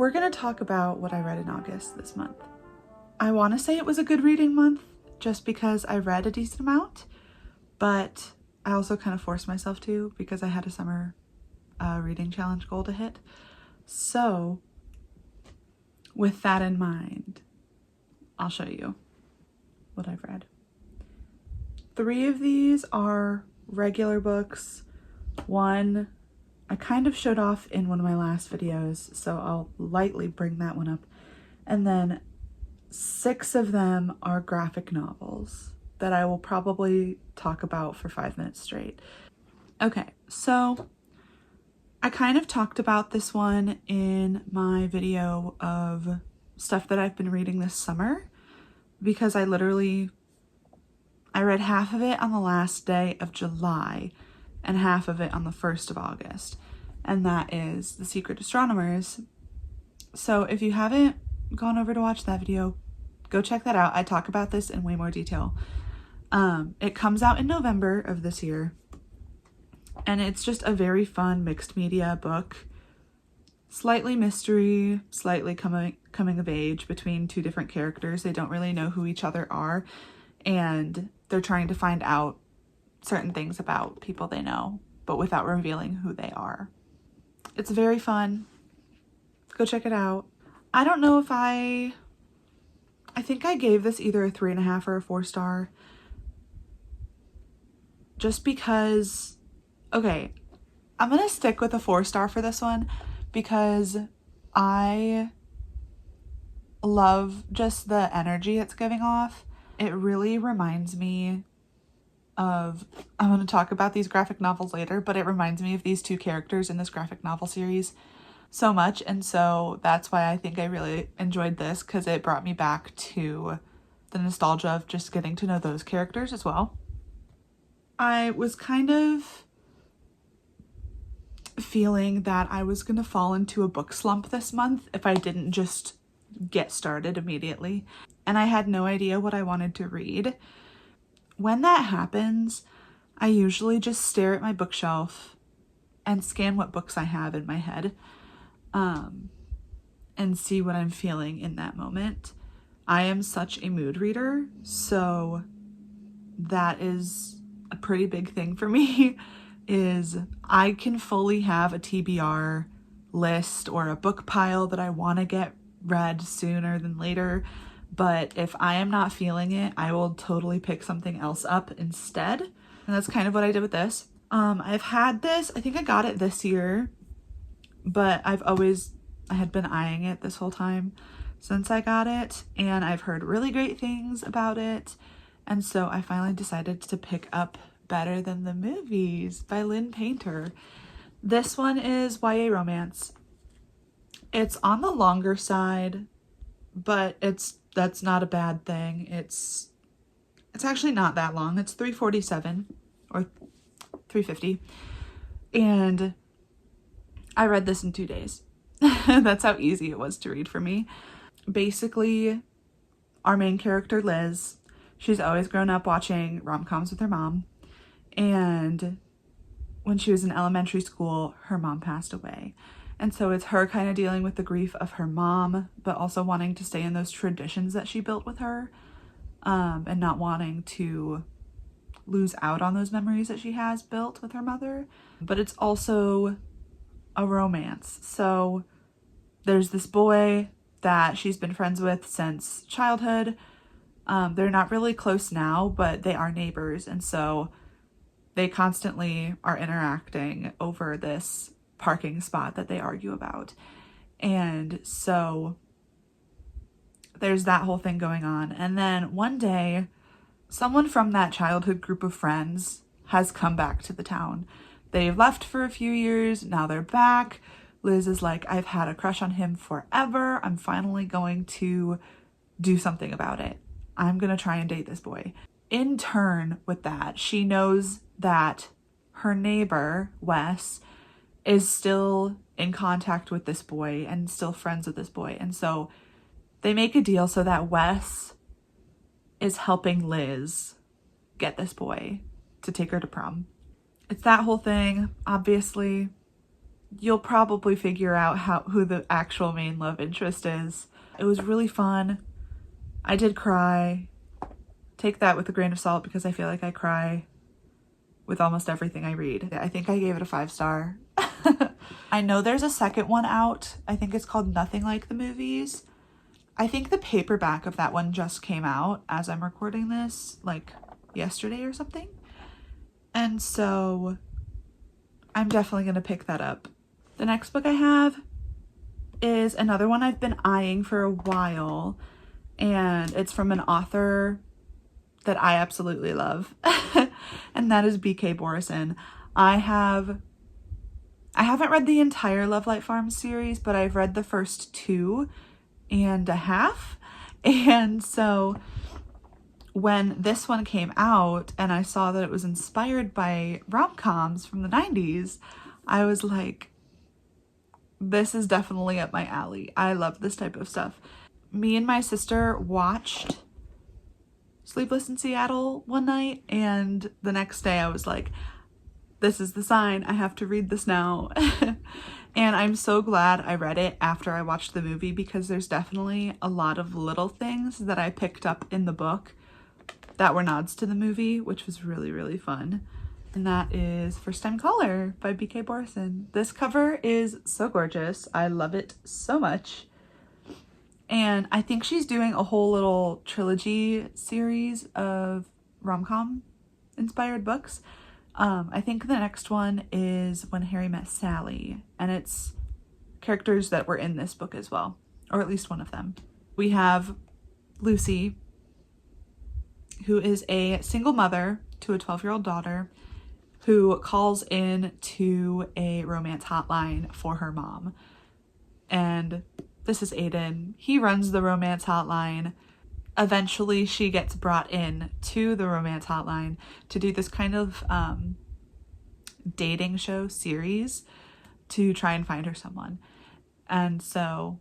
we're going to talk about what I read in August this month. I want to say it was a good reading month just because I read a decent amount, but I also kind of forced myself to because I had a summer reading challenge goal to hit. So with that in mind, I'll show you what I've read. 3 of these are regular books. One I kind of showed off in one of my last videos, so I'll lightly bring that one up. And then 6 of them are graphic novels that I will probably talk about for 5 minutes straight. Okay, so I kind of talked about this one in my video of stuff that I've been reading this summer because I read half of it on the last day of July and half of it on the 1st of August, and that is The Secret Astronomers. So if you haven't gone over to watch that video, go check that out. I talk about this in way more detail. It comes out in November of this year, and it's just a very fun mixed media book. Slightly mystery, slightly coming of age between 2 different characters. They don't really know who each other are, and they're trying to find out certain things about people they know, but without revealing who they are. It's very fun. Go check it out. I don't know if I think I gave this either a 3.5 or a 4-star. Just because, okay, I'm gonna stick with a 4-star for this one because I love just the energy it's giving off. It really reminds me of, I'm going to talk about these graphic novels later, but it reminds me of these 2 characters in this graphic novel series so much. And so that's why I think I really enjoyed this, because it brought me back to the nostalgia of just getting to know those characters as well. I was kind of feeling that I was going to fall into a book slump this month if I didn't just get started immediately. And I had no idea what I wanted to read. When that happens, I usually just stare at my bookshelf and scan what books I have in my head, and see what I'm feeling in that moment. I am such a mood reader, so that is a pretty big thing for me, is I can fully have a TBR list or a book pile that I want to get read sooner than later. But if I am not feeling it, I will totally pick something else up instead. And that's kind of what I did with this. I've had this, I think I got it this year, but I had been eyeing it this whole time since I got it, and I've heard really great things about it. And so I finally decided to pick up Better Than the Movies by Lynn Painter. This one is YA romance. It's on the longer side, but that's not a bad thing. It's actually not that long. It's 347 or 350. And I read this in 2 days. That's how easy it was to read for me. Basically, our main character, Liz, she's always grown up watching rom-coms with her mom. And when she was in elementary school, her mom passed away. And so it's her kind of dealing with the grief of her mom, but also wanting to stay in those traditions that she built with her, and not wanting to lose out on those memories that she has built with her mother. But it's also a romance. So there's this boy that she's been friends with since childhood. They're not really close now, but they are neighbors. And so they constantly are interacting over this parking spot that they argue about. And so there's that whole thing going on. And then one day, someone from that childhood group of friends has come back to the town. They've left for a few years, now they're back. Liz is like, I've had a crush on him forever. I'm finally going to do something about it. I'm gonna try and date this boy. In turn with that, she knows that her neighbor, Wes, is still in contact with this boy and still friends with this boy. And so they make a deal so that Wes is helping Liz get this boy to take her to prom. It's that whole thing. Obviously, you'll probably figure out who the actual main love interest is. It was really fun. I did cry. Take that with a grain of salt because I feel like I cry with almost everything I read. I think I gave it a 5-star. I know there's a second one out. I think it's called Nothing Like the Movies. I think the paperback of that one just came out as I'm recording this, like yesterday or something. And so I'm definitely going to pick that up. The next book I have is another one I've been eyeing for a while, and it's from an author that I absolutely love, and that is B.K. Borison. I haven't read the entire Love Light Farm series, but I've read the first 2.5, and so when this one came out and I saw that it was inspired by rom-coms from the 90s, I was like, this is definitely up my alley. I love this type of stuff. Me and my sister watched Sleepless in Seattle one night, and the next day I was like, this is the sign. I have to read this now. And I'm so glad I read it after I watched the movie, because there's definitely a lot of little things that I picked up in the book that were nods to the movie, which was really, really fun. And that is First Time Caller by B.K. Borison. This cover is so gorgeous. I love it so much. And I think she's doing a whole little trilogy series of rom-com inspired books. I think the next one is When Harry Met Sally, and it's characters that were in this book as well, or at least one of them. We have Lucy, who is a single mother to a 12-year-old daughter, who calls in to a romance hotline for her mom. And this is Aiden. He runs the romance hotline. Eventually, she gets brought in to the romance hotline to do this kind of dating show series to try and find her someone. And so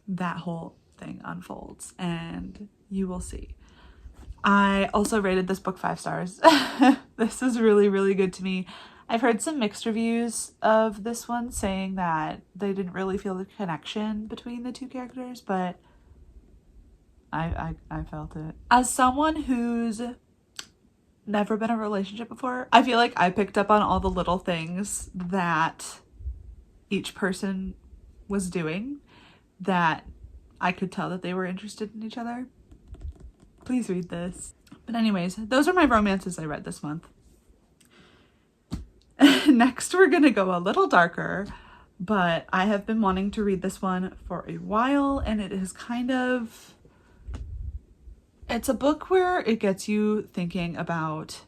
that whole thing unfolds, and you will see. I also rated this book 5 stars. This is really, really good to me. I've heard some mixed reviews of this one saying that they didn't really feel the connection between the two characters, but I felt it. As someone who's never been in a relationship before, I feel like I picked up on all the little things that each person was doing that I could tell that they were interested in each other. Please read this. But anyways, those are my romances I read this month. Next, we're gonna go a little darker, but I have been wanting to read this one for a while, and it is it's a book where it gets you thinking about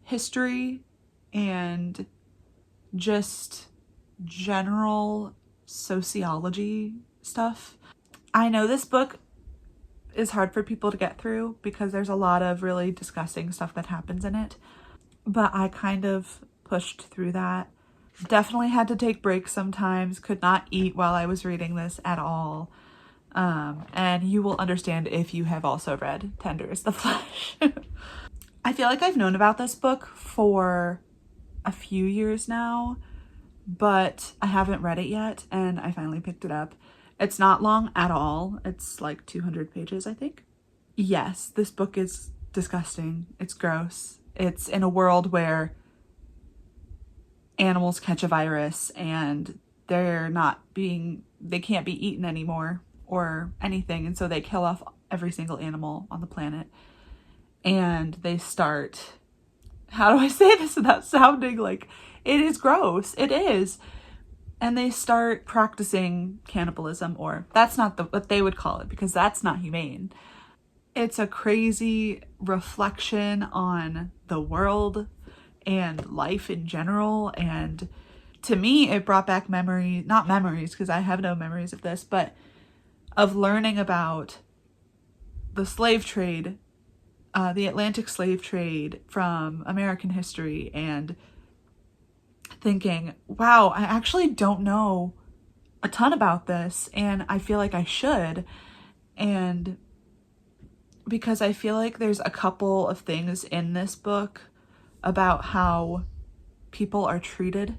history and just general sociology stuff. I know this book is hard for people to get through because there's a lot of really disgusting stuff that happens in it, but I kind of pushed through that. Definitely had to take breaks sometimes, could not eat while I was reading this at all. And you will understand if you have also read Tender is the Flesh. I feel like I've known about this book for a few years now, but I haven't read it yet, and I finally picked it up. It's not long at all. It's like 200 pages, I think. Yes, this book is disgusting. It's gross. It's in a world where animals catch a virus and they can't be eaten anymore or anything, and so they kill off every single animal on the planet. And they start, how do I say this without sounding like it is gross? It is. And they start practicing cannibalism, or that's not what they would call it, because that's not humane. It's a crazy reflection on the world and life in general. And to me, it brought back not memories, because I have no memories of this, but of learning about the slave trade, the Atlantic slave trade from American history, and thinking, wow, I actually don't know a ton about this, and I feel like I should. And because I feel like there's a couple of things in this book about how people are treated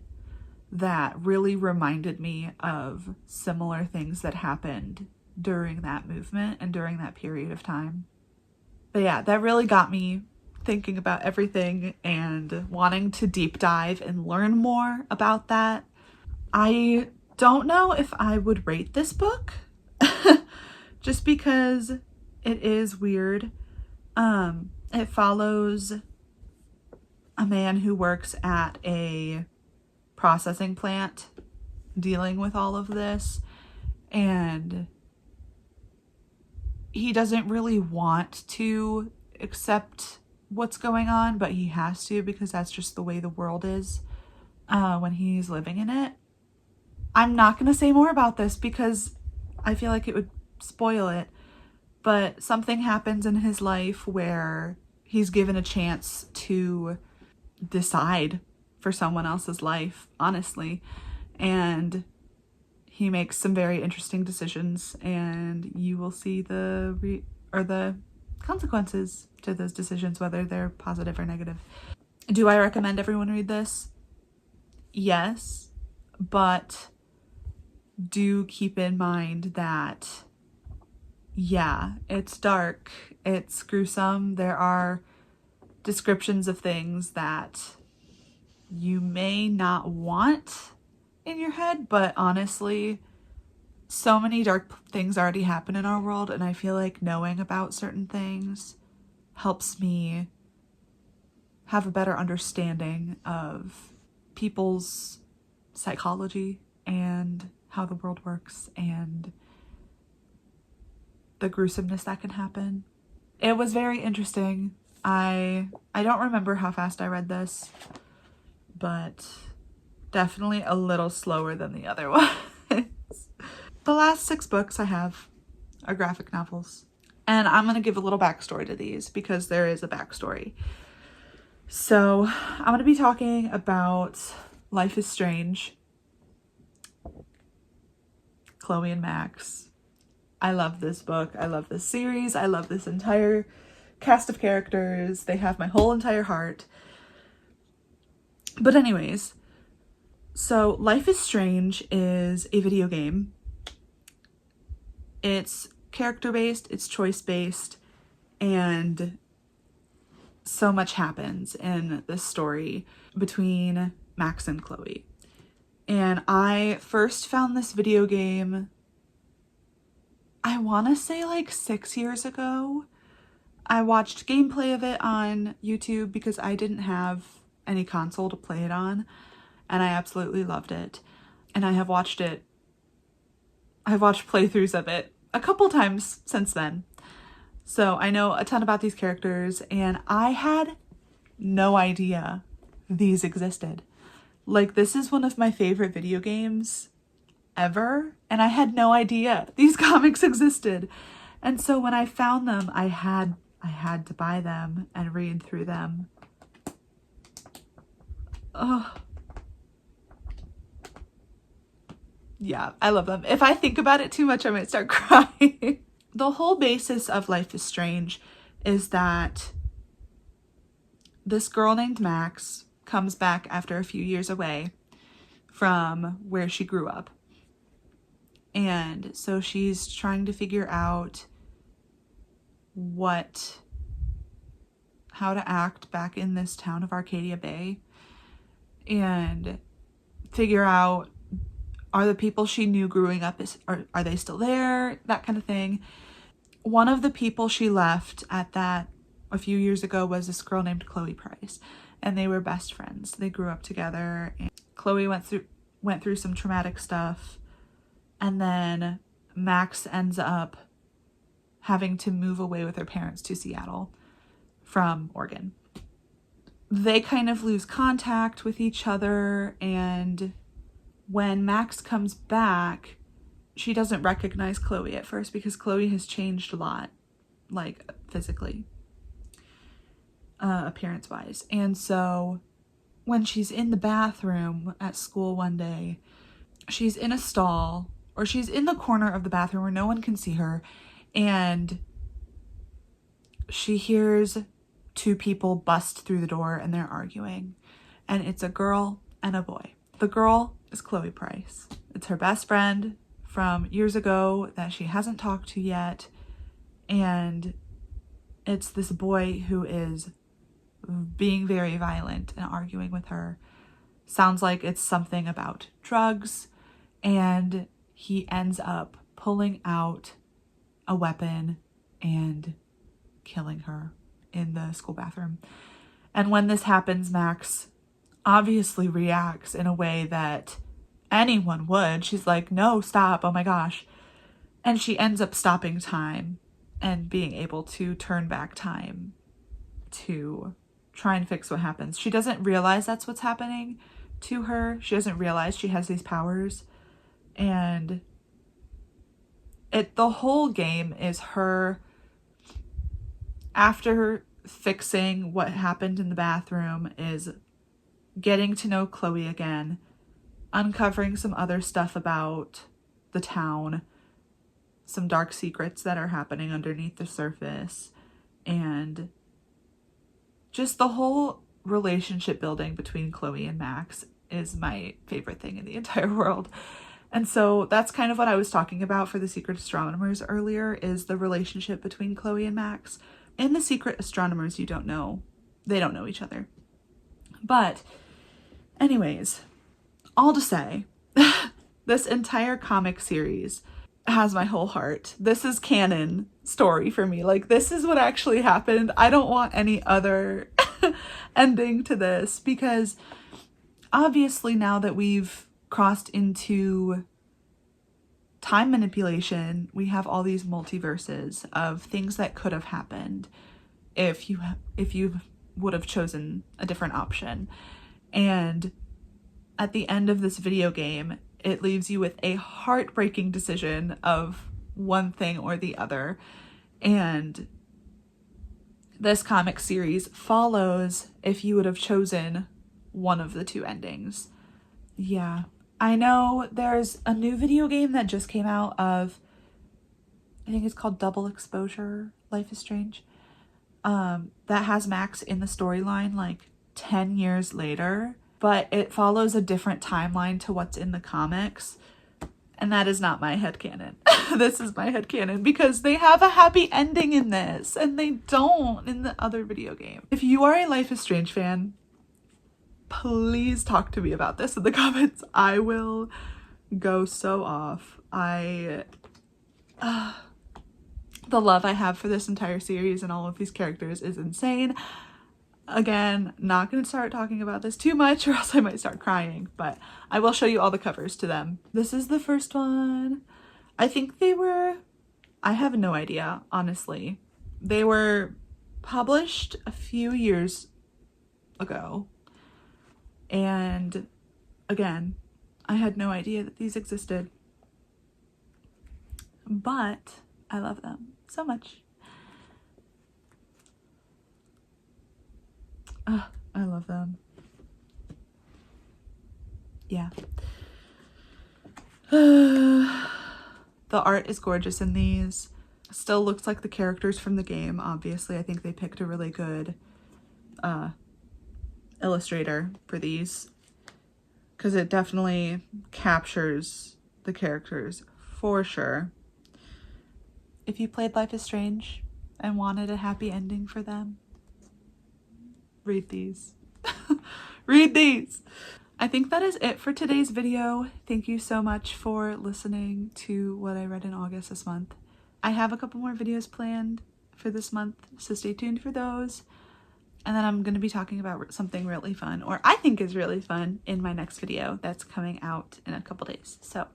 that really reminded me of similar things that happened during that movement and during that period of time. But yeah, that really got me thinking about everything and wanting to deep dive and learn more about that. I don't know if I would rate this book just because it is weird. It follows a man who works at a processing plant dealing with all of this, and he doesn't really want to accept what's going on, but he has to because that's just the way the world is when he's living in it. I'm not going to say more about this because I feel like it would spoil it, but something happens in his life where he's given a chance to decide for someone else's life, honestly, and he makes some very interesting decisions, and you will see the consequences to those decisions, whether they're positive or negative. Do I recommend everyone read this? Yes, but do keep in mind that, yeah, it's dark, it's gruesome, there are descriptions of things that you may not want in your head, but honestly, so many dark things already happen in our world, and I feel like knowing about certain things helps me have a better understanding of people's psychology and how the world works and the gruesomeness that can happen. It was very interesting. I don't remember how fast I read this, but definitely a little slower than the other ones. The last 6 books I have are graphic novels, and I'm going to give a little backstory to these because there is a backstory. So I'm going to be talking about Life is Strange, Chloe and Max. I love this book. I love this series. I love this entire cast of characters. They have my whole entire heart. But anyways, so Life is Strange is a video game. It's character-based, it's choice-based, and so much happens in this story between Max and Chloe. And I first found this video game, I want to say like 6 years ago. I watched gameplay of it on YouTube because I didn't have any console to play it on, and I absolutely loved it. And I've watched playthroughs of it a couple times since then. So I know a ton about these characters, and I had no idea these existed. Like, this is one of my favorite video games ever, and I had no idea these comics existed. And so when I found them, I had to buy them and read through them. Oh. Yeah, I love them. If I think about it too much, I might start crying. The whole basis of Life is Strange is that this girl named Max comes back after a few years away from where she grew up. And so she's trying to figure out how to act back in this town of Arcadia Bay, and figure out, are the people she knew growing up, are they still there? That kind of thing. One of the people she left at that a few years ago was this girl named Chloe Price, and they were best friends. They grew up together, and Chloe went through some traumatic stuff, and then Max ends up having to move away with her parents to Seattle from Oregon. They kind of lose contact with each other, and when Max comes back, she doesn't recognize Chloe at first because Chloe has changed a lot, like physically, appearance-wise. And so when she's in the bathroom at school one day, she's in a stall, or she's in the corner of the bathroom where no one can see her, and she hears 2 people bust through the door, and they're arguing. And it's a girl and a boy. The girl is Chloe Price. It's her best friend from years ago that she hasn't talked to yet. And it's this boy who is being very violent and arguing with her. Sounds like it's something about drugs. And he ends up pulling out a weapon and killing her in the school bathroom. And when this happens, Max obviously reacts in a way that anyone would. She's like, no, stop, oh my gosh. And she ends up stopping time and being able to turn back time to try and fix what happens. She doesn't realize that's what's happening to her. She doesn't realize she has these powers. And the whole game is her, after fixing what happened in the bathroom, is getting to know Chloe again, uncovering some other stuff about the town, some dark secrets that are happening underneath the surface, and just the whole relationship building between Chloe and Max is my favorite thing in the entire world. And so that's kind of what I was talking about for the Secret Astronomers earlier, is the relationship between Chloe and Max. In the Secret Astronomers, they don't know each other. But anyways, all to say, this entire comic series has my whole heart. This is canon story for me. Like, this is what actually happened. I don't want any other ending to this, because obviously now that we've crossed into time manipulation, we have all these multiverses of things that could have happened if you would have chosen a different option. And at the end of this video game, it leaves you with a heartbreaking decision of one thing or the other. And this comic series follows if you would have chosen one of the two endings. Yeah. I know there's a new video game that just came out of, I think it's called Double Exposure, Life is Strange, that has Max in the storyline like 10 years later, but it follows a different timeline to what's in the comics, and that is not my headcanon. This is my headcanon, because they have a happy ending in this, and they don't in the other video game. If you are a Life is Strange fan, please talk to me about this in the comments. I will go so off. The love I have for this entire series and all of these characters is insane. Again, not going to start talking about this too much or else I might start crying, but I will show you all the covers to them. This is the first one. I think I have no idea, honestly. They were published a few years ago. And again, I had no idea that these existed, but I love them so much. I love them. Yeah. The art is gorgeous in these. Still looks like the characters from the game, obviously. I think they picked a really good illustrator for these, because it definitely captures the characters for sure. If you played Life is Strange and wanted a happy ending for them, read these. Read these. I think that is it for today's video. Thank you so much for listening to what I read in August this month. I have a couple more videos planned for this month, so stay tuned for those. And then I'm going to be talking about something really fun, or I think is really fun, in my next video that's coming out in a couple days. So,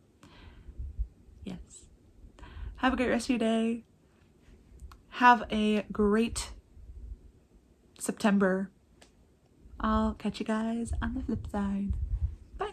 yes. Have a great rest of your day. Have a great September. I'll catch you guys on the flip side. Bye.